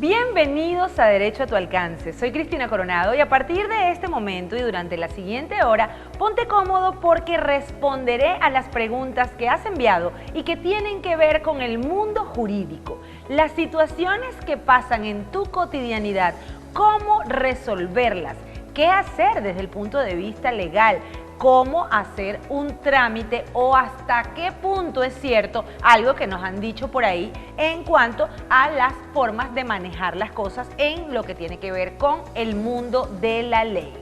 Bienvenidos a Derecho a tu Alcance. Soy Cristina Coronado y a partir de este momento y durante la siguiente hora, ponte cómodo porque responderé a las preguntas que has enviado y que tienen que ver con el mundo jurídico, las situaciones que pasan en tu cotidianidad, cómo resolverlas, qué hacer desde el punto de vista legal, cómo hacer un trámite o hasta qué punto es cierto algo que nos han dicho por ahí en cuanto a las formas de manejar las cosas en lo que tiene que ver con el mundo de la ley.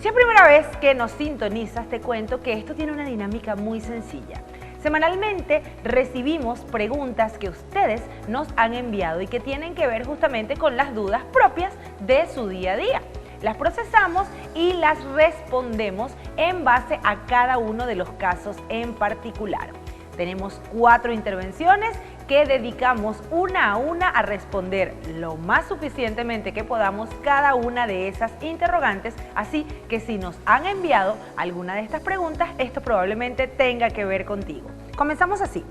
Si es primera vez que nos sintonizas, te cuento que esto tiene una dinámica muy sencilla. Semanalmente recibimos preguntas que ustedes nos han enviado y que tienen que ver justamente con las dudas propias de su día a día. Las procesamos y las respondemos en base a cada uno de los casos en particular. Tenemos 4 intervenciones que dedicamos una a una a responder lo más suficientemente que podamos cada una de esas interrogantes, así que si nos han enviado alguna de estas preguntas, esto probablemente tenga que ver contigo. Comenzamos así.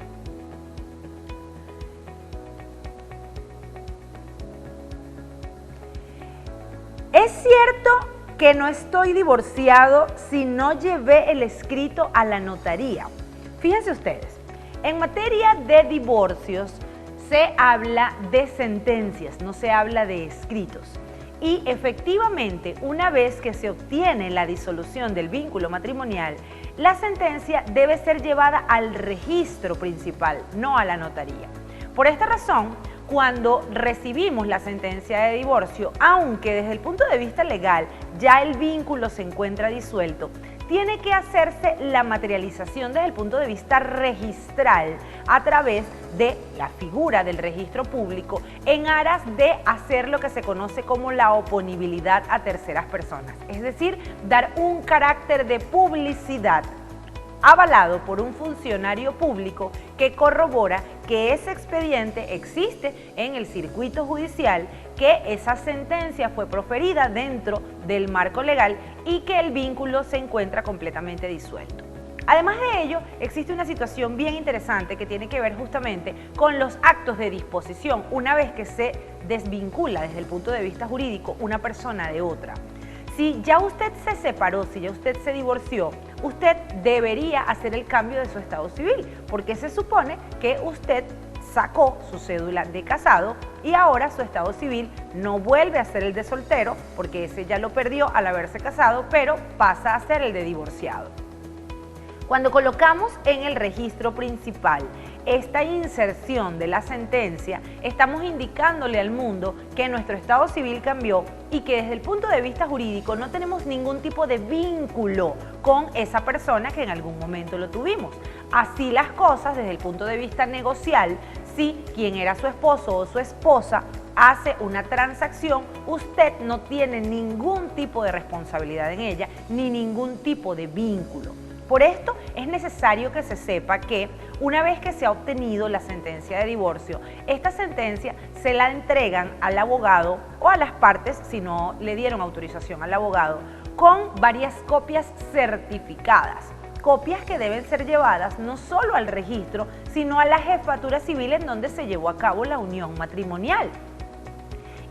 ¿Es cierto que no estoy divorciado si no llevé el escrito a la notaría? Fíjense ustedes, en materia de divorcios se habla de sentencias, no se habla de escritos. Y efectivamente, una vez que se obtiene la disolución del vínculo matrimonial, la sentencia debe ser llevada al registro principal, no a la notaría. Por esta razón, cuando recibimos la sentencia de divorcio, aunque desde el punto de vista legal ya el vínculo se encuentra disuelto, tiene que hacerse la materialización desde el punto de vista registral a través de la figura del registro público en aras de hacer lo que se conoce como la oponibilidad a terceras personas, es decir, dar un carácter de publicidad avalado por un funcionario público que corrobora que ese expediente existe en el circuito judicial, que esa sentencia fue proferida dentro del marco legal y que el vínculo se encuentra completamente disuelto. Además de ello, existe una situación bien interesante que tiene que ver justamente con los actos de disposición una vez que se desvincula desde el punto de vista jurídico una persona de otra. Si ya usted se separó, si ya usted se divorció, usted debería hacer el cambio de su estado civil, porque se supone que usted sacó su cédula de casado y ahora su estado civil no vuelve a ser el de soltero, porque ese ya lo perdió al haberse casado, pero pasa a ser el de divorciado. Cuando colocamos en el registro principal esta inserción de la sentencia, estamos indicándole al mundo que nuestro estado civil cambió y que desde el punto de vista jurídico no tenemos ningún tipo de vínculo con esa persona que en algún momento lo tuvimos. Así las cosas desde el punto de vista negocial, si quien era su esposo o su esposa hace una transacción, usted no tiene ningún tipo de responsabilidad en ella ni ningún tipo de vínculo. Por esto es necesario que se sepa que una vez que se ha obtenido la sentencia de divorcio, esta sentencia se la entregan al abogado o a las partes, si no le dieron autorización al abogado, con varias copias certificadas. Copias que deben ser llevadas no solo al registro, sino a la jefatura civil en donde se llevó a cabo la unión matrimonial.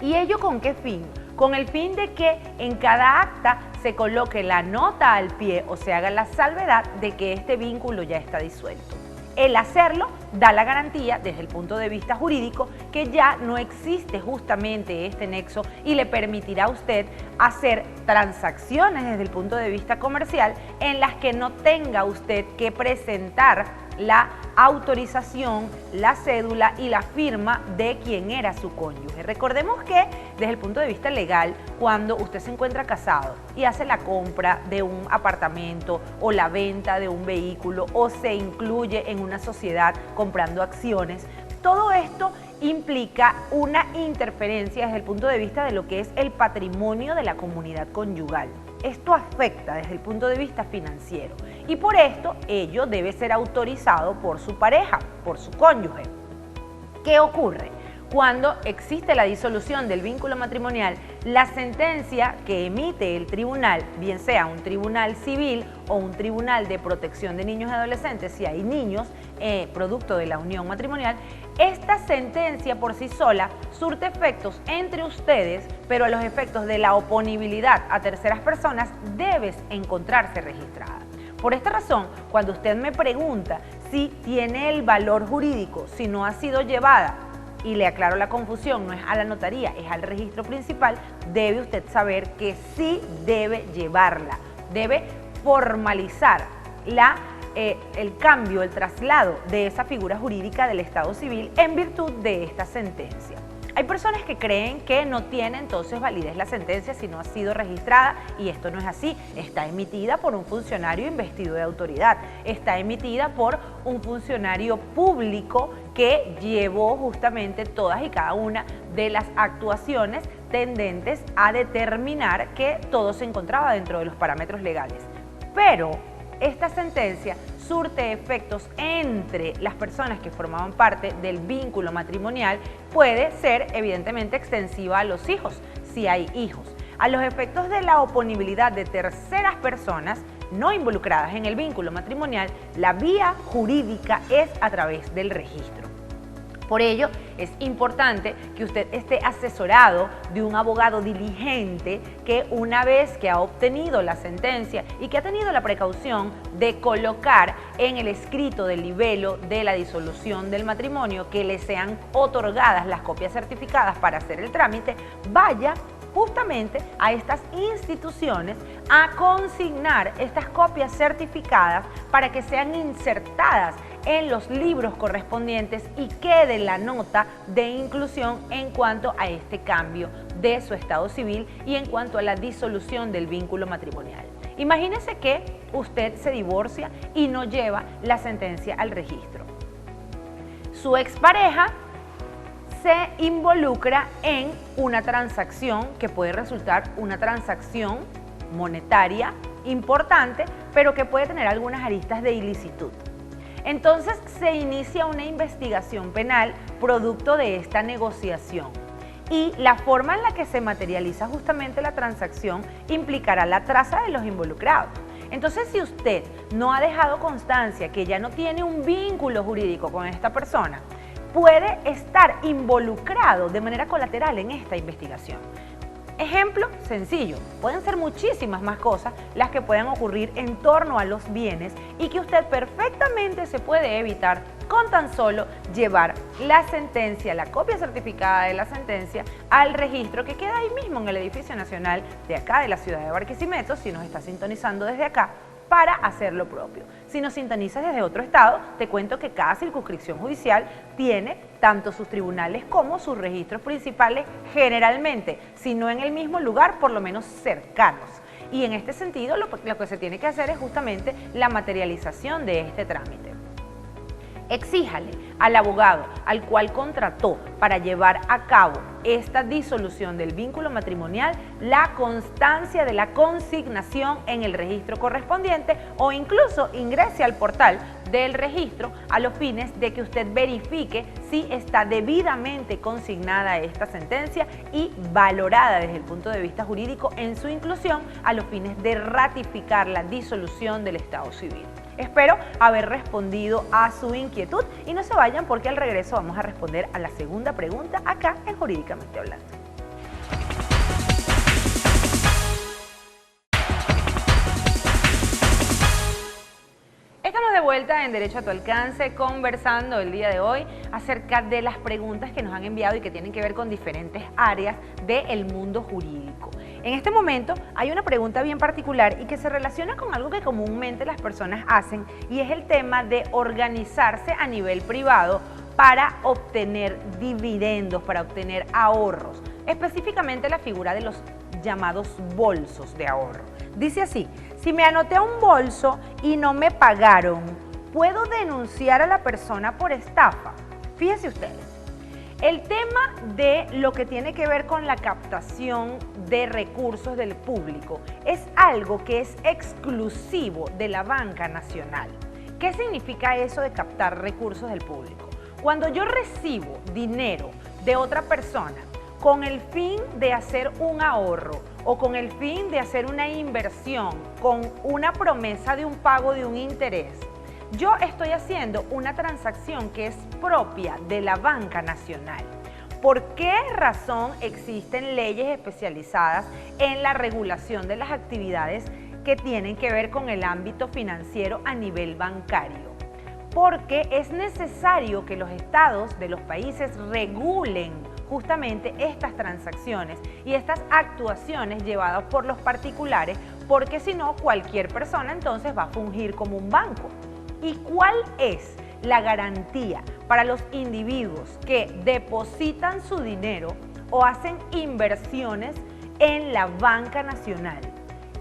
¿Y ello con qué fin? Con el fin de que en cada acta se coloque la nota al pie o se haga la salvedad de que este vínculo ya está disuelto. El hacerlo da la garantía desde el punto de vista jurídico que ya no existe justamente este nexo y le permitirá a usted hacer transacciones desde el punto de vista comercial en las que no tenga usted que presentar la autorización, la cédula y la firma de quien era su cónyuge. Recordemos que desde el punto de vista legal, cuando usted se encuentra casado y hace la compra de un apartamento o la venta de un vehículo o se incluye en una sociedad comprando acciones, todo esto implica una interferencia desde el punto de vista de lo que es el patrimonio de la comunidad conyugal. Esto afecta desde el punto de vista financiero y por esto ello debe ser autorizado por su pareja, por su cónyuge. ¿Qué ocurre? Cuando existe la disolución del vínculo matrimonial, la sentencia que emite el tribunal, bien sea un tribunal civil o un tribunal de protección de niños y adolescentes, si hay niños producto de la unión matrimonial, esta sentencia por sí sola surte efectos entre ustedes, pero a los efectos de la oponibilidad a terceras personas debe encontrarse registrada. Por esta razón, cuando usted me pregunta si tiene el valor jurídico, si no ha sido llevada, y le aclaro la confusión, no es a la notaría, es al registro principal, debe usted saber que sí debe llevarla, debe formalizar el cambio, el traslado de esa figura jurídica del Estado civil en virtud de esta sentencia. Hay personas que creen que no tiene entonces validez la sentencia si no ha sido registrada, y esto no es así. Está emitida por un funcionario investido de autoridad, está emitida por un funcionario público que llevó justamente todas y cada una de las actuaciones tendentes a determinar que todo se encontraba dentro de los parámetros legales. Pero esta sentencia surte efectos entre las personas que formaban parte del vínculo matrimonial, puede ser evidentemente extensiva a los hijos, si hay hijos. A los efectos de la oponibilidad de terceras personas no involucradas en el vínculo matrimonial, la vía jurídica es a través del registro. Por ello, es importante que usted esté asesorado de un abogado diligente que, una vez que ha obtenido la sentencia y que ha tenido la precaución de colocar en el escrito del libelo de la disolución del matrimonio que le sean otorgadas las copias certificadas para hacer el trámite, vaya justamente a estas instituciones a consignar estas copias certificadas para que sean insertadas en los libros correspondientes y quede la nota de inclusión en cuanto a este cambio de su estado civil y en cuanto a la disolución del vínculo matrimonial. Imagínese que usted se divorcia y no lleva la sentencia al registro. Su expareja se involucra en una transacción que puede resultar una transacción monetaria importante, pero que puede tener algunas aristas de ilicitud. Entonces se inicia una investigación penal producto de esta negociación, y la forma en la que se materializa justamente la transacción implicará la traza de los involucrados. Entonces, si usted no ha dejado constancia que ya no tiene un vínculo jurídico con esta persona, puede estar involucrado de manera colateral en esta investigación. Ejemplo sencillo, pueden ser muchísimas más cosas las que puedan ocurrir en torno a los bienes y que usted perfectamente se puede evitar con tan solo llevar la sentencia, la copia certificada de la sentencia al registro que queda ahí mismo en el edificio nacional de acá de la ciudad de Barquisimeto, si nos está sintonizando desde acá, para hacer lo propio. Si nos sintonizas desde otro estado, te cuento que cada circunscripción judicial tiene tanto sus tribunales como sus registros principales, generalmente, si no en el mismo lugar, por lo menos cercanos. Y en este sentido, lo que se tiene que hacer es justamente la materialización de este trámite. Exíjale al abogado al cual contrató para llevar a cabo esta disolución del vínculo matrimonial la constancia de la consignación en el registro correspondiente, o incluso ingrese al portal del registro a los fines de que usted verifique si está debidamente consignada esta sentencia y valorada desde el punto de vista jurídico en su inclusión a los fines de ratificar la disolución del Estado civil. Espero haber respondido a su inquietud y no se vayan, porque al regreso vamos a responder a la segunda pregunta acá en Jurídicamente Hablando. Estamos de vuelta en Derecho a tu Alcance, conversando el día de hoy acerca de las preguntas que nos han enviado y que tienen que ver con diferentes áreas del mundo jurídico. En este momento hay una pregunta bien particular y que se relaciona con algo que comúnmente las personas hacen, y es el tema de organizarse a nivel privado para obtener dividendos, para obtener ahorros, específicamente la figura de los llamados bolsos de ahorro. Dice así: si me anoté a un bolso y no me pagaron, ¿puedo denunciar a la persona por estafa? Fíjense ustedes, el tema de lo que tiene que ver con la captación de recursos del público es algo que es exclusivo de la banca nacional. ¿Qué significa eso de captar recursos del público? Cuando yo recibo dinero de otra persona con el fin de hacer un ahorro o con el fin de hacer una inversión con una promesa de un pago de un interés, yo estoy haciendo una transacción que es propia de la banca nacional. ¿Por qué razón existen leyes especializadas en la regulación de las actividades que tienen que ver con el ámbito financiero a nivel bancario? Porque es necesario que los estados de los países regulen justamente estas transacciones y estas actuaciones llevadas por los particulares, porque si no, cualquier persona entonces va a fungir como un banco. ¿Y cuál es la garantía para los individuos que depositan su dinero o hacen inversiones en la banca nacional?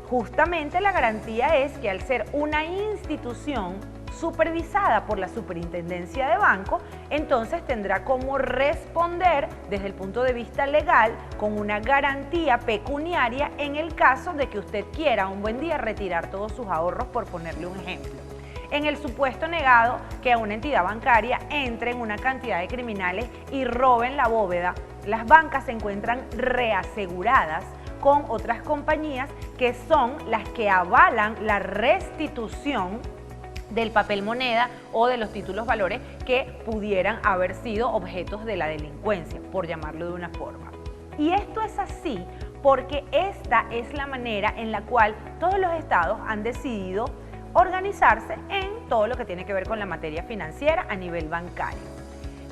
Justamente la garantía es que al ser una institución supervisada por la Superintendencia de Banco, entonces tendrá como responder desde el punto de vista legal con una garantía pecuniaria en el caso de que usted quiera un buen día retirar todos sus ahorros, por ponerle un ejemplo. En el supuesto negado que una entidad bancaria entre en una cantidad de criminales y roben la bóveda, las bancas se encuentran reaseguradas con otras compañías que son las que avalan la restitución del papel moneda o de los títulos valores que pudieran haber sido objetos de la delincuencia, por llamarlo de una forma. Y esto es así porque esta es la manera en la cual todos los estados han decidido organizarse en todo lo que tiene que ver con la materia financiera a nivel bancario.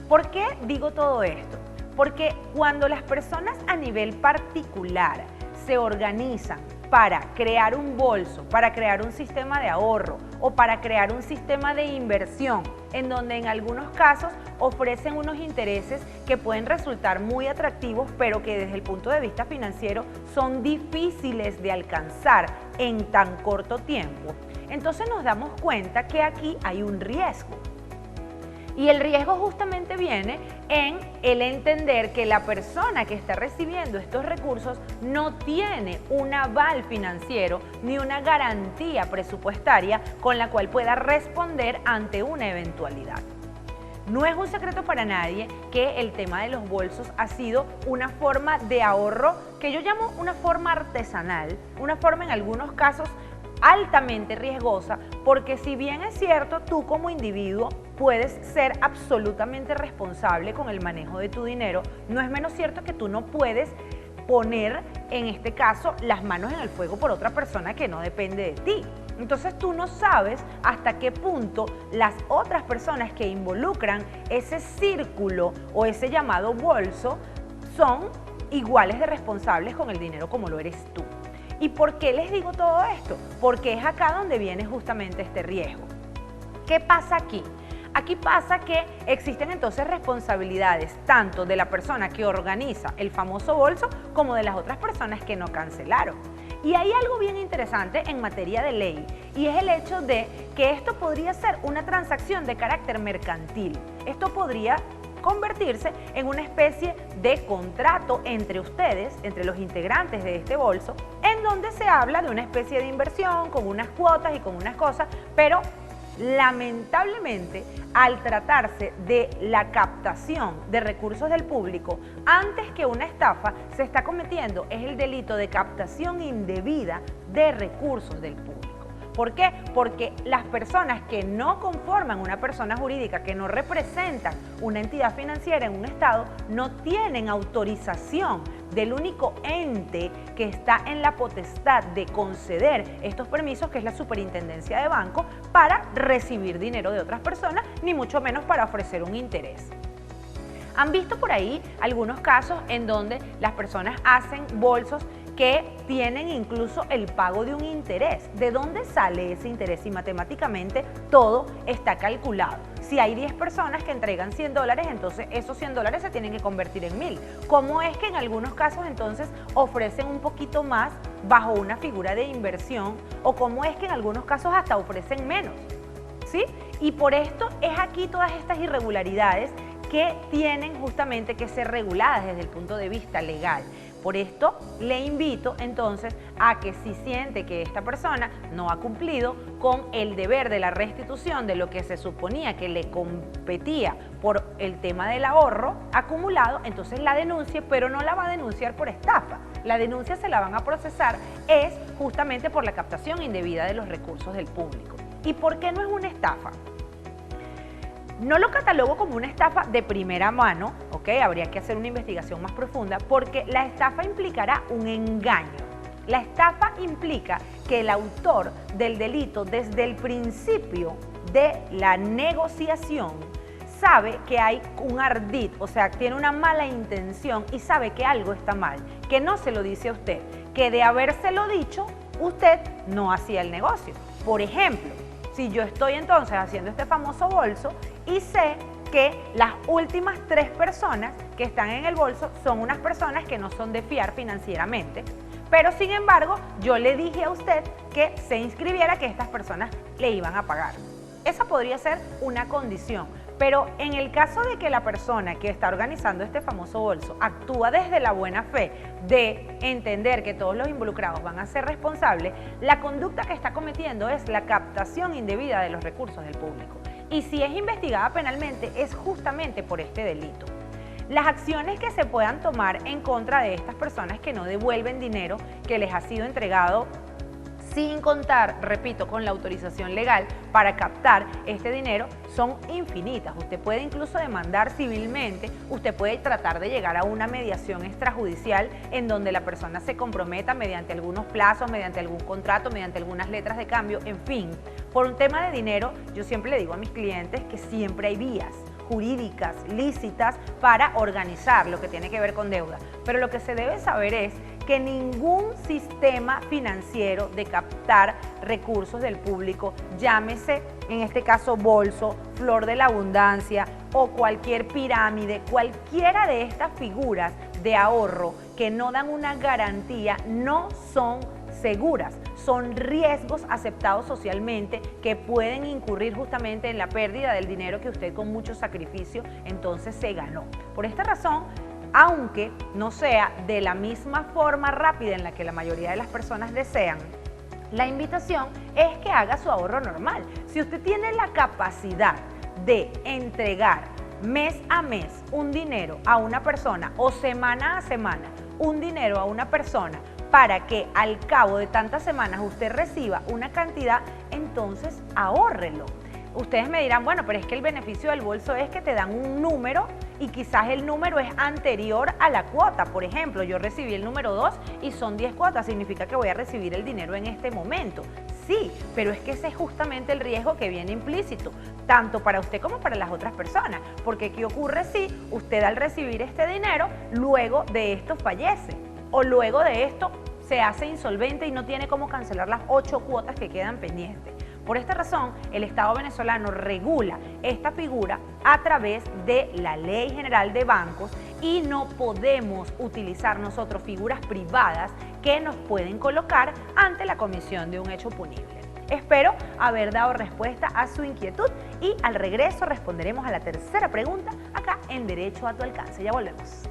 ¿Por qué digo todo esto? Porque cuando las personas a nivel particular se organizan para crear un bolso, para crear un sistema de ahorro o para crear un sistema de inversión, en donde en algunos casos ofrecen unos intereses que pueden resultar muy atractivos, pero que desde el punto de vista financiero son difíciles de alcanzar en tan corto tiempo, entonces nos damos cuenta que aquí hay un riesgo. Y el riesgo justamente viene en el entender que la persona que está recibiendo estos recursos no tiene un aval financiero ni una garantía presupuestaria con la cual pueda responder ante una eventualidad. No es un secreto para nadie que el tema de los bolsos ha sido una forma de ahorro que yo llamo una forma artesanal, una forma en algunos casos altamente riesgosa, porque si bien es cierto, tú como individuo puedes ser absolutamente responsable con el manejo de tu dinero, no es menos cierto que tú no puedes poner, en este caso, las manos en el fuego por otra persona que no depende de ti. Entonces tú no sabes hasta qué punto las otras personas que involucran ese círculo o ese llamado bolso son iguales de responsables con el dinero como lo eres tú. ¿Y por qué les digo todo esto? Porque es acá donde viene justamente este riesgo. ¿Qué pasa aquí? Aquí pasa que existen entonces responsabilidades tanto de la persona que organiza el famoso bolso como de las otras personas que no cancelaron. Y hay algo bien interesante en materia de ley y es el hecho de que esto podría ser una transacción de carácter mercantil. Esto podría convertirse en una especie de contrato entre ustedes, entre los integrantes de este bolso, en donde se habla de una especie de inversión con unas cuotas y con unas cosas, pero lamentablemente al tratarse de la captación de recursos del público, antes que una estafa, se está cometiendo es el delito de captación indebida de recursos del público. ¿Por qué? Porque las personas que no conforman una persona jurídica, que no representan una entidad financiera en un estado, no tienen autorización del único ente que está en la potestad de conceder estos permisos, que es la Superintendencia de Banco, para recibir dinero de otras personas, ni mucho menos para ofrecer un interés. ¿Han visto por ahí algunos casos en donde las personas hacen bolsos que tienen incluso el pago de un interés? ¿De dónde sale ese interés? Y matemáticamente todo está calculado. Si hay 10 personas que entregan $100, entonces esos $100 se tienen que convertir en 1000. ¿Cómo es que en algunos casos entonces ofrecen un poquito más bajo una figura de inversión? ¿O cómo es que en algunos casos hasta ofrecen menos? ¿Sí? Y por esto es aquí todas estas irregularidades que tienen justamente que ser reguladas desde el punto de vista legal. Por esto le invito entonces a que si siente que esta persona no ha cumplido con el deber de la restitución de lo que se suponía que le competía por el tema del ahorro acumulado, entonces la denuncie, pero no la va a denunciar por estafa. La denuncia se la van a procesar es justamente por la captación indebida de los recursos del público. ¿Y por qué no es una estafa? No lo catalogo como una estafa de primera mano, ¿ok? Habría que hacer una investigación más profunda porque la estafa implicará un engaño. La estafa implica que el autor del delito desde el principio de la negociación sabe que hay un ardid, o sea, tiene una mala intención y sabe que algo está mal, que no se lo dice a usted, que de habérselo dicho, usted no hacía el negocio. Por ejemplo, si yo estoy entonces haciendo este famoso bolso y sé que las últimas 3 personas que están en el bolso son unas personas que no son de fiar financieramente, pero sin embargo yo le dije a usted que se inscribiera, que estas personas le iban a pagar. Esa podría ser una condición, pero en el caso de que la persona que está organizando este famoso bolso actúa desde la buena fe de entender que todos los involucrados van a ser responsables, la conducta que está cometiendo es la captación indebida de los recursos del público. Y si es investigada penalmente es justamente por este delito. Las acciones que se puedan tomar en contra de estas personas que no devuelven dinero que les ha sido entregado sin contar, repito, con la autorización legal para captar este dinero, son infinitas. Usted puede incluso demandar civilmente, usted puede tratar de llegar a una mediación extrajudicial en donde la persona se comprometa mediante algunos plazos, mediante algún contrato, mediante algunas letras de cambio, en fin. Por un tema de dinero, yo siempre le digo a mis clientes que siempre hay vías jurídicas, lícitas, para organizar lo que tiene que ver con deuda. Pero lo que se debe saber es que ningún sistema financiero de captar recursos del público, llámese en este caso bolso, flor de la abundancia o cualquier pirámide, cualquiera de estas figuras de ahorro que no dan una garantía, no son seguras. Son riesgos aceptados socialmente que pueden incurrir justamente en la pérdida del dinero que usted con mucho sacrificio entonces se ganó. Por esta razón, aunque no sea de la misma forma rápida en la que la mayoría de las personas desean, la invitación es que haga su ahorro normal. Si usted tiene la capacidad de entregar mes a mes un dinero a una persona o semana a semana un dinero a una persona para que al cabo de tantas semanas usted reciba una cantidad, entonces ahórrelo. Ustedes me dirán, bueno, pero es que el beneficio del bolso es que te dan un número y quizás el número es anterior a la cuota. Por ejemplo, yo recibí el número 2 y son 10 cuotas, significa que voy a recibir el dinero en este momento. Sí, pero es que ese es justamente el riesgo que viene implícito, tanto para usted como para las otras personas. Porque ¿qué ocurre si usted al recibir este dinero, luego de esto fallece? O luego de esto se hace insolvente y no tiene cómo cancelar las 8 cuotas que quedan pendientes. Por esta razón, el Estado venezolano regula esta figura a través de la Ley General de Bancos y no podemos utilizar nosotros figuras privadas que nos pueden colocar ante la comisión de un hecho punible. Espero haber dado respuesta a su inquietud y al regreso responderemos a la tercera pregunta acá en Derecho a tu Alcance. Ya volvemos.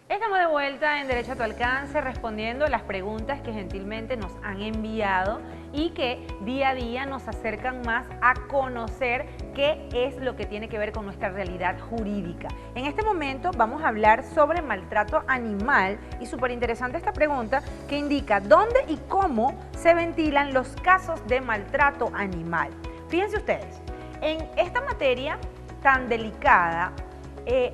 Estamos de vuelta en Derecho a tu Alcance respondiendo las preguntas que gentilmente nos han enviado y que día a día nos acercan más a conocer qué es lo que tiene que ver con nuestra realidad jurídica. En este momento vamos a hablar sobre maltrato animal y súper interesante esta pregunta que indica dónde y cómo se ventilan los casos de maltrato animal. Fíjense ustedes, en esta materia tan delicada,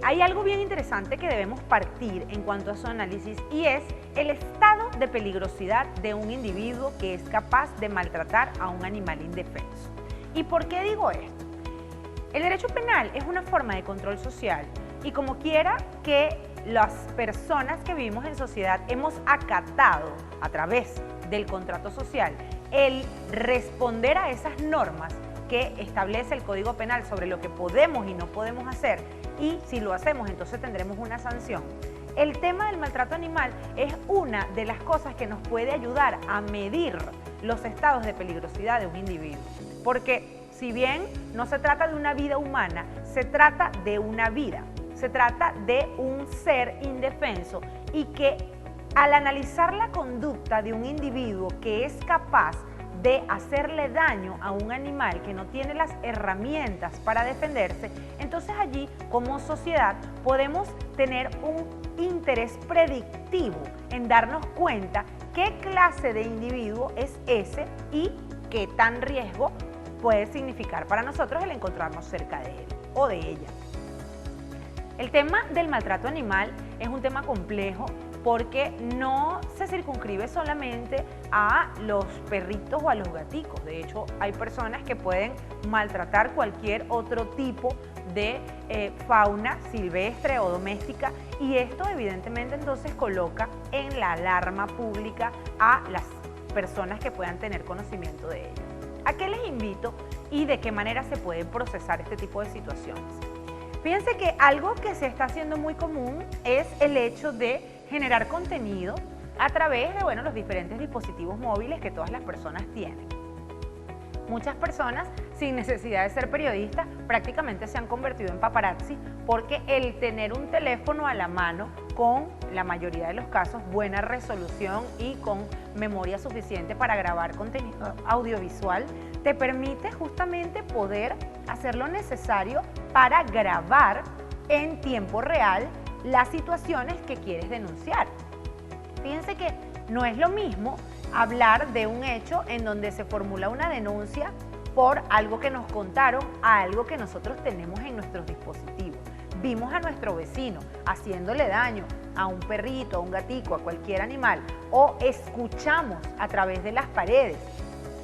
hay algo bien interesante que debemos partir en cuanto a su análisis y es el estado de peligrosidad de un individuo que es capaz de maltratar a un animal indefenso. ¿Y por qué digo esto? El derecho penal es una forma de control social y como quiera que las personas que vivimos en sociedad hemos acatado a través del contrato social el responder a esas normas que establece el Código Penal sobre lo que podemos y no podemos hacer, y si lo hacemos entonces tendremos una sanción. El tema del maltrato animal es una de las cosas que nos puede ayudar a medir los estados de peligrosidad de un individuo, porque si bien no se trata de una vida humana, se trata de una vida, se trata de un ser indefenso y que al analizar la conducta de un individuo que es capaz de hacerle daño a un animal que no tiene las herramientas para defenderse, entonces allí como sociedad podemos tener un interés predictivo en darnos cuenta qué clase de individuo es ese y qué tan riesgo puede significar para nosotros el encontrarnos cerca de él o de ella. El tema del maltrato animal es un tema complejo porque no se circunscribe solamente a los perritos o a los gaticos. De hecho, hay personas que pueden maltratar cualquier otro tipo de fauna silvestre o doméstica y esto evidentemente entonces coloca en la alarma pública a las personas que puedan tener conocimiento de ello. ¿A qué les invito y de qué manera se puede procesar este tipo de situaciones? Fíjense que algo que se está haciendo muy común es el hecho de generar contenido a través de los diferentes dispositivos móviles que todas las personas tienen. Muchas personas, sin necesidad de ser periodistas, prácticamente se han convertido en paparazzi porque el tener un teléfono a la mano con, la mayoría de los casos, buena resolución y con memoria suficiente para grabar contenido audiovisual, te permite justamente poder hacer lo necesario para grabar en tiempo real las situaciones que quieres denunciar. Fíjense que no es lo mismo hablar de un hecho en donde se formula una denuncia por algo que nos contaron a algo que nosotros tenemos en nuestros dispositivos. Vimos a nuestro vecino haciéndole daño a un perrito, a un gatico, a cualquier animal, o escuchamos a través de las paredes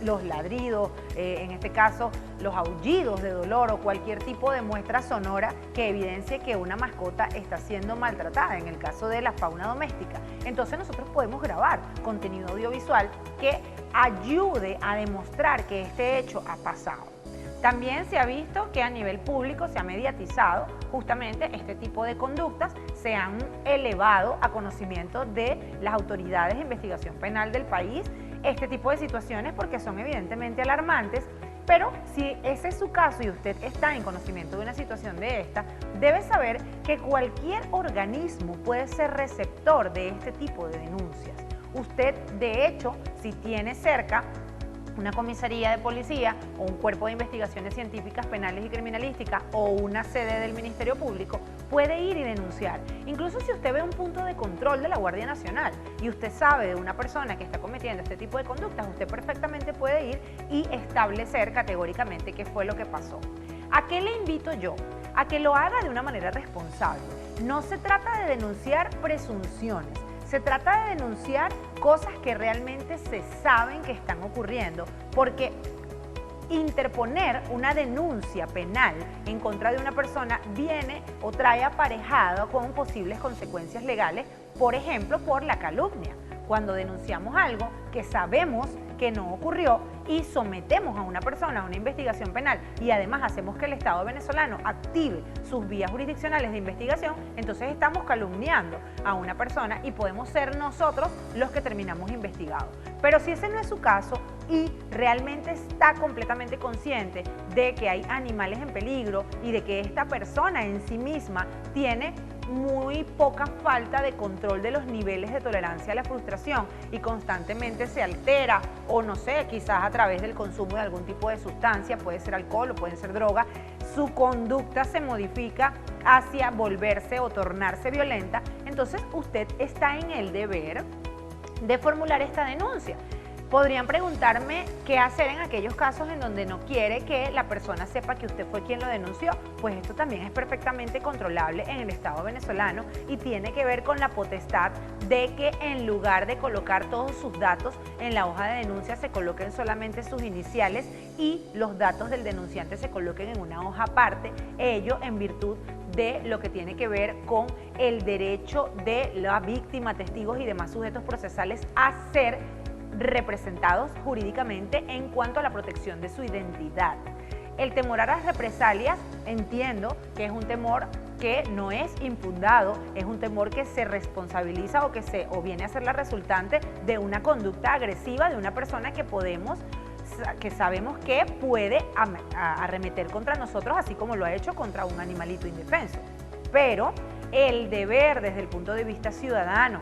los ladridos, en este caso los aullidos de dolor o cualquier tipo de muestra sonora que evidencie que una mascota está siendo maltratada, en el caso de la fauna doméstica. Entonces nosotros podemos grabar contenido audiovisual que ayude a demostrar que este hecho ha pasado. También se ha visto que a nivel público se ha mediatizado justamente este tipo de conductas, se han elevado a conocimiento de las autoridades de investigación penal del país este tipo de situaciones porque son evidentemente alarmantes, pero si ese es su caso y usted está en conocimiento de una situación de esta, debe saber que cualquier organismo puede ser receptor de este tipo de denuncias. Usted, de hecho, si tiene cerca una comisaría de policía o un cuerpo de investigaciones científicas, penales y criminalísticas o una sede del Ministerio Público, puede ir y denunciar. Incluso si usted ve un punto de control de la Guardia Nacional y usted sabe de una persona que está cometiendo este tipo de conductas, usted perfectamente puede ir y establecer categóricamente qué fue lo que pasó. ¿A qué le invito yo? A que lo haga de una manera responsable. No se trata de denunciar presunciones. Se trata de denunciar cosas que realmente se saben que están ocurriendo, porque interponer una denuncia penal en contra de una persona viene o trae aparejado con posibles consecuencias legales, por ejemplo, por la calumnia. Cuando denunciamos algo que sabemos que no ocurrió y sometemos a una persona a una investigación penal y además hacemos que el Estado venezolano active sus vías jurisdiccionales de investigación, entonces estamos calumniando a una persona y podemos ser nosotros los que terminamos investigados. Pero si ese no es su caso y realmente está completamente consciente de que hay animales en peligro y de que esta persona en sí misma tiene muy poca falta de control de los niveles de tolerancia a la frustración y constantemente se altera o no sé, quizás a través del consumo de algún tipo de sustancia, puede ser alcohol o puede ser droga, su conducta se modifica hacia volverse o tornarse violenta, entonces usted está en el deber de formular esta denuncia. Podrían preguntarme qué hacer en aquellos casos en donde no quiere que la persona sepa que usted fue quien lo denunció. Pues esto también es perfectamente controlable en el Estado venezolano y tiene que ver con la potestad de que en lugar de colocar todos sus datos en la hoja de denuncia se coloquen solamente sus iniciales y los datos del denunciante se coloquen en una hoja aparte, ello en virtud de lo que tiene que ver con el derecho de la víctima, testigos y demás sujetos procesales a ser representados jurídicamente en cuanto a la protección de su identidad. El temor a las represalias, entiendo que es un temor que no es infundado, es un temor que se responsabiliza o viene a ser la resultante de una conducta agresiva de una persona que podemos que sabemos que puede arremeter contra nosotros, así como lo ha hecho contra un animalito indefenso. Pero el deber desde el punto de vista ciudadano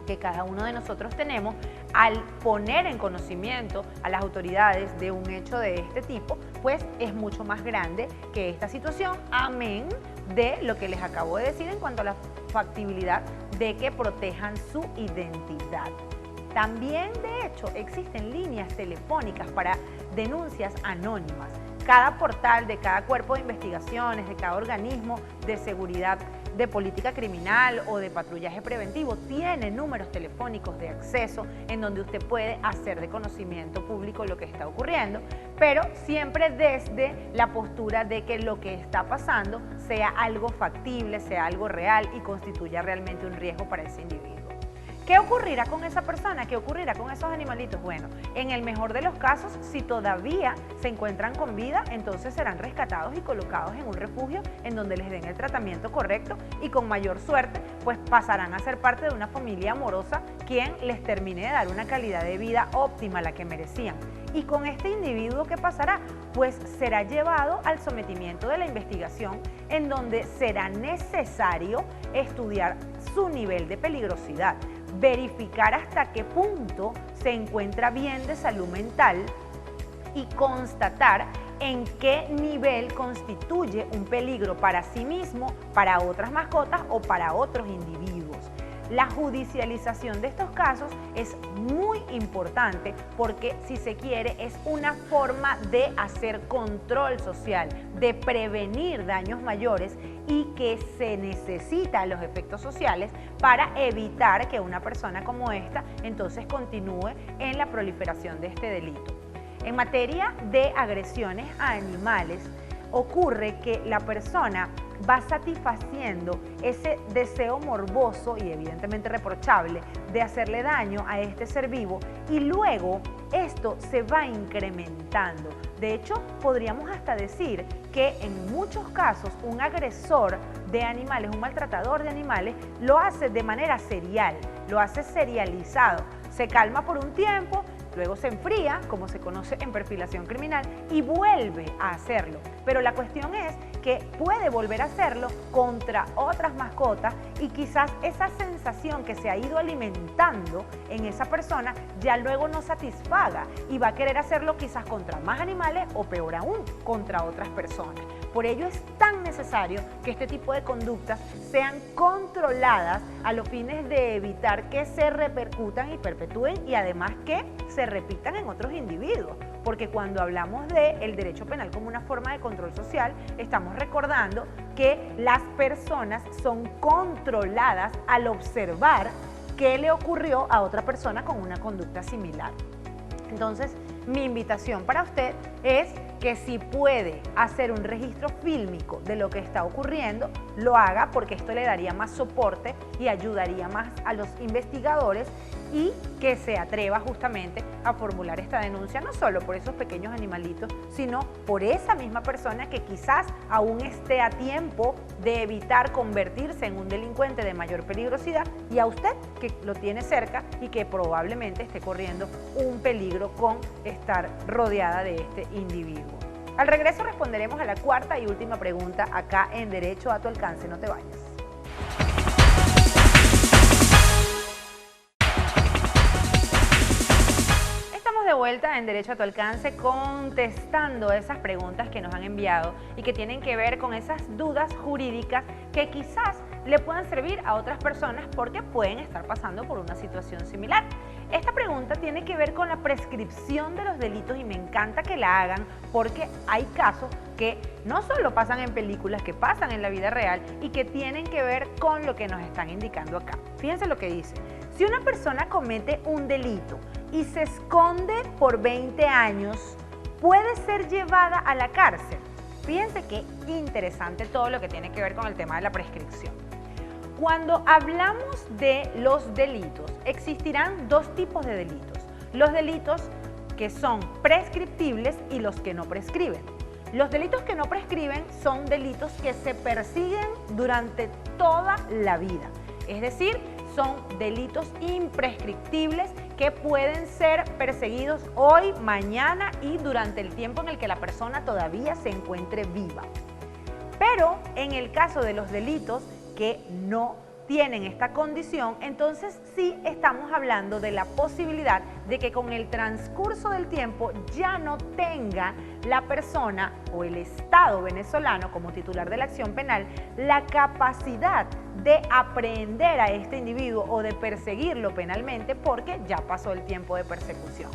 que cada uno de nosotros tenemos al poner en conocimiento a las autoridades de un hecho de este tipo, pues es mucho más grande que esta situación, amén de lo que les acabo de decir en cuanto a la factibilidad de que protejan su identidad. También, de hecho, existen líneas telefónicas para denuncias anónimas. Cada portal de cada cuerpo de investigaciones, de cada organismo de seguridad, de política criminal o de patrullaje preventivo tiene números telefónicos de acceso en donde usted puede hacer de conocimiento público lo que está ocurriendo, pero siempre desde la postura de que lo que está pasando sea algo factible, sea algo real y constituya realmente un riesgo para ese individuo. ¿Qué ocurrirá con esa persona? ¿Qué ocurrirá con esos animalitos? Bueno, en el mejor de los casos, si todavía se encuentran con vida, entonces serán rescatados y colocados en un refugio en donde les den el tratamiento correcto y con mayor suerte, pues pasarán a ser parte de una familia amorosa quien les termine de dar una calidad de vida óptima, la que merecían. ¿Y con este individuo qué pasará? Pues será llevado al sometimiento de la investigación en donde será necesario estudiar su nivel de peligrosidad, verificar hasta qué punto se encuentra bien de salud mental y constatar en qué nivel constituye un peligro para sí mismo, para otras mascotas o para otros individuos. La judicialización de estos casos es muy importante porque, si se quiere, es una forma de hacer control social, de prevenir daños mayores y que se necesita los efectos sociales para evitar que una persona como esta entonces continúe en la proliferación de este delito. En materia de agresiones a animales, ocurre que la persona va satisfaciendo ese deseo morboso y evidentemente reprochable de hacerle daño a este ser vivo y luego esto se va incrementando. De hecho, podríamos hasta decir que en muchos casos un agresor de animales, un maltratador de animales, lo hace de manera serial, lo hace serializado. Se calma por un tiempo, luego se enfría, como se conoce en perfilación criminal, y vuelve a hacerlo. Pero la cuestión es que puede volver a hacerlo contra otras mascotas y quizás esa sensación que se ha ido alimentando en esa persona ya luego no satisfaga y va a querer hacerlo quizás contra más animales o peor aún, contra otras personas. Por ello es tan necesario que este tipo de conductas sean controladas a los fines de evitar que se repercutan y perpetúen y además que se repitan en otros individuos. Porque cuando hablamos del derecho penal como una forma de control social, estamos recordando que las personas son controladas al observar qué le ocurrió a otra persona con una conducta similar. Entonces, mi invitación para usted es que si puede hacer un registro fílmico de lo que está ocurriendo, lo haga porque esto le daría más soporte y ayudaría más a los investigadores y que se atreva justamente a formular esta denuncia, no solo por esos pequeños animalitos, sino por esa misma persona que quizás aún esté a tiempo de evitar convertirse en un delincuente de mayor peligrosidad y a usted que lo tiene cerca y que probablemente esté corriendo un peligro con estar rodeada de este individuo. Al regreso responderemos a la cuarta y última pregunta acá en Derecho a tu Alcance. No te vayas. De vuelta en Derecho a tu Alcance contestando esas preguntas que nos han enviado y que tienen que ver con esas dudas jurídicas que quizás le puedan servir a otras personas porque pueden estar pasando por una situación similar. Esta pregunta tiene que ver con la prescripción de los delitos y me encanta que la hagan porque hay casos que no solo pasan en películas, que pasan en la vida real y que tienen que ver con lo que nos están indicando acá. Fíjense lo que dice. Si una persona comete un delito y se esconde por 20 años, puede ser llevada a la cárcel. Fíjense qué interesante todo lo que tiene que ver con el tema de la prescripción. Cuando hablamos de los delitos, existirán dos tipos de delitos. Los delitos que son prescriptibles y los que no prescriben. Los delitos que no prescriben son delitos que se persiguen durante toda la vida. Es decir, son delitos imprescriptibles que pueden ser perseguidos hoy, mañana y durante el tiempo en el que la persona todavía se encuentre viva. Pero en el caso de los delitos que no tienen esta condición, entonces sí estamos hablando de la posibilidad de que con el transcurso del tiempo ya no tenga la persona o el Estado venezolano como titular de la acción penal la capacidad de aprehender a este individuo o de perseguirlo penalmente porque ya pasó el tiempo de persecución.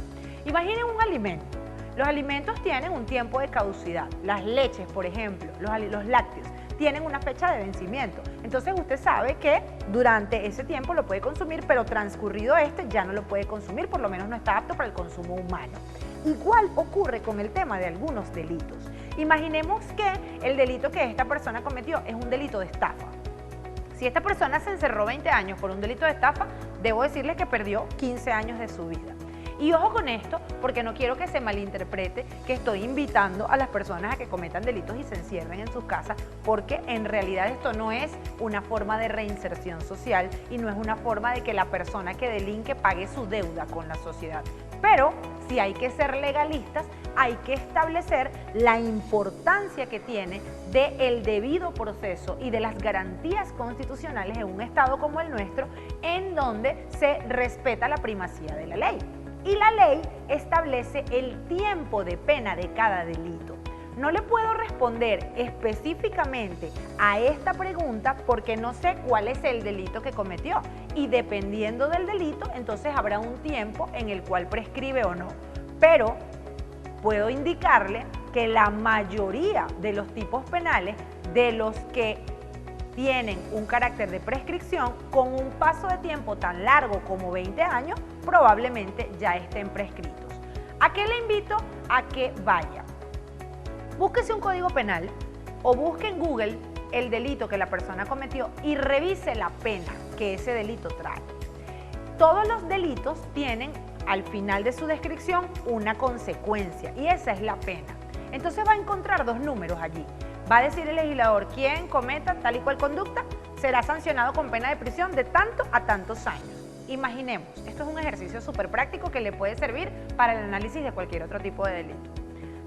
Imaginen un alimento. Los alimentos tienen un tiempo de caducidad. Las leches, por ejemplo, los lácteos, tienen una fecha de vencimiento. Entonces usted sabe que durante ese tiempo lo puede consumir, pero transcurrido este ya no lo puede consumir, por lo menos no está apto para el consumo humano. Igual ocurre con el tema de algunos delitos. Imaginemos que el delito que esta persona cometió es un delito de estafa. Si esta persona se encerró 20 años por un delito de estafa, debo decirle que perdió 15 años de su vida. Y ojo con esto, porque no quiero que se malinterprete que estoy invitando a las personas a que cometan delitos y se encierren en sus casas, porque en realidad esto no es una forma de reinserción social y no es una forma de que la persona que delinque pague su deuda con la sociedad. Pero si hay que ser legalistas, hay que establecer la importancia que tiene del debido proceso y de las garantías constitucionales en un Estado como el nuestro, en donde se respeta la primacía de la ley. Y la ley establece el tiempo de pena de cada delito. No le puedo responder específicamente a esta pregunta porque no sé cuál es el delito que cometió y dependiendo del delito, entonces habrá un tiempo en el cual prescribe o no. Pero puedo indicarle que la mayoría de los tipos penales de los que tienen un carácter de prescripción, con un paso de tiempo tan largo como 20 años, probablemente ya estén prescritos. ¿A qué le invito? A que vaya. Búsquese un código penal o busque en Google el delito que la persona cometió y revise la pena que ese delito trae. Todos los delitos tienen al final de su descripción una consecuencia y esa es la pena. Entonces va a encontrar dos números allí. Va a decir el legislador, quien cometa tal y cual conducta será sancionado con pena de prisión de tanto a tantos años. Imaginemos, esto es un ejercicio súper práctico que le puede servir para el análisis de cualquier otro tipo de delito.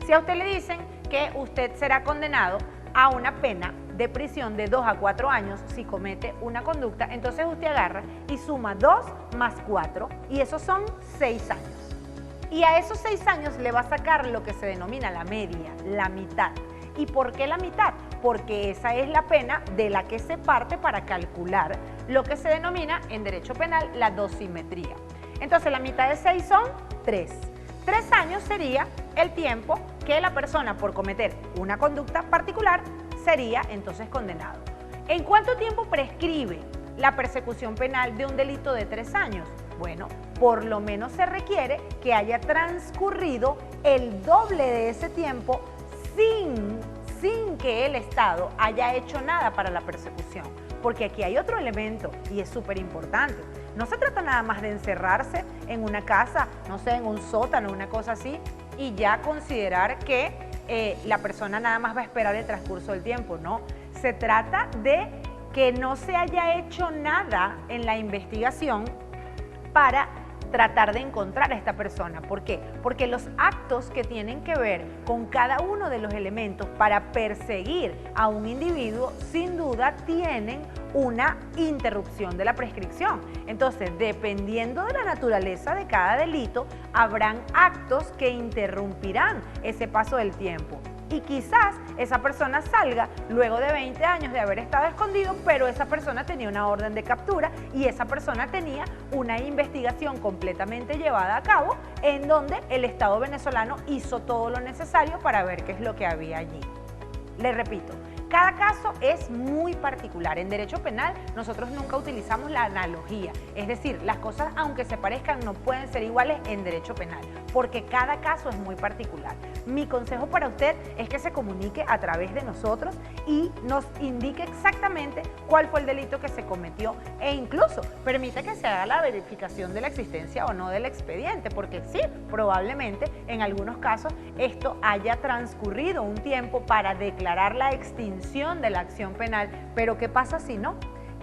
Si a usted le dicen que usted será condenado a una pena de prisión de 2 a 4 años si comete una conducta, entonces usted agarra y suma 2 más 4 y esos son 6 años. Y a esos 6 años le va a sacar lo que se denomina la media, la mitad. ¿Y por qué la mitad? Porque esa es la pena de la que se parte para calcular lo que se denomina en derecho penal la dosimetría. Entonces la mitad de 6 son 3. 3 años sería el tiempo que la persona por cometer una conducta particular sería entonces condenado. ¿En cuánto tiempo prescribe la persecución penal de un delito de 3 años? Bueno, por lo menos se requiere que haya transcurrido el doble de ese tiempo sin que el Estado haya hecho nada para la persecución. Porque aquí hay otro elemento y es súper importante. No se trata nada más de encerrarse en una casa, no sé, en un sótano, una cosa así, y ya considerar que la persona nada más va a esperar el transcurso del tiempo. No, se trata de que no se haya hecho nada en la investigación para tratar de encontrar a esta persona. ¿Por qué? Porque los actos que tienen que ver con cada uno de los elementos para perseguir a un individuo, sin duda tienen una interrupción de la prescripción. Entonces, dependiendo de la naturaleza de cada delito, habrán actos que interrumpirán ese paso del tiempo. Y quizás esa persona salga luego de 20 años de haber estado escondido, pero esa persona tenía una orden de captura y esa persona tenía una investigación completamente llevada a cabo en donde el Estado venezolano hizo todo lo necesario para ver qué es lo que había allí. Le repito, cada caso es muy particular. En derecho penal nosotros nunca utilizamos la analogía, es decir, las cosas aunque se parezcan no pueden ser iguales en derecho penal, porque cada caso es muy particular. Mi consejo para usted es que se comunique a través de nosotros y nos indique exactamente cuál fue el delito que se cometió e incluso permita que se haga la verificación de la existencia o no del expediente, porque sí, probablemente en algunos casos esto haya transcurrido un tiempo para declarar la extinción de la acción penal, pero ¿qué pasa si no?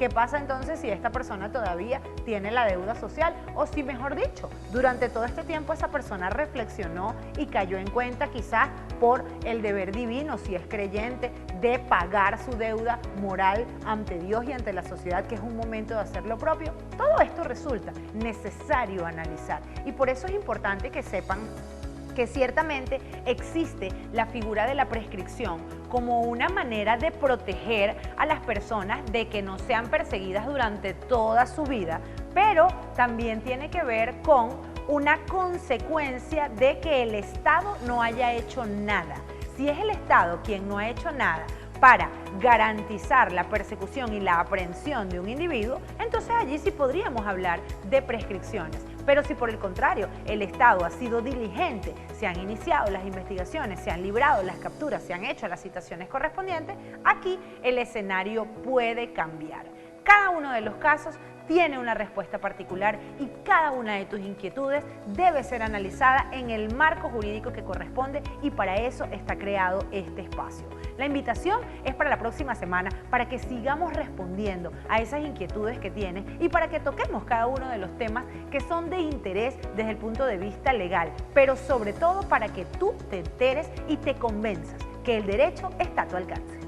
¿Qué pasa entonces si esta persona todavía tiene la deuda social? O si, mejor dicho, durante todo este tiempo esa persona reflexionó y cayó en cuenta, quizás por el deber divino, si es creyente, de pagar su deuda moral ante Dios y ante la sociedad, que es un momento de hacer lo propio. Todo esto resulta necesario analizar, y por eso es importante que sepan que ciertamente existe la figura de la prescripción como una manera de proteger a las personas de que no sean perseguidas durante toda su vida, pero también tiene que ver con una consecuencia de que el Estado no haya hecho nada. Si es el Estado quien no ha hecho nada para garantizar la persecución y la aprehensión de un individuo, entonces allí sí podríamos hablar de prescripciones. Pero si por el contrario el Estado ha sido diligente, se han iniciado las investigaciones, se han librado las capturas, se han hecho las citaciones correspondientes, aquí el escenario puede cambiar. Cada uno de los casos tiene una respuesta particular y cada una de tus inquietudes debe ser analizada en el marco jurídico que corresponde, y para eso está creado este espacio. La invitación es para la próxima semana, para que sigamos respondiendo a esas inquietudes que tienes y para que toquemos cada uno de los temas que son de interés desde el punto de vista legal, pero sobre todo para que tú te enteres y te convenzas que el derecho está a tu alcance.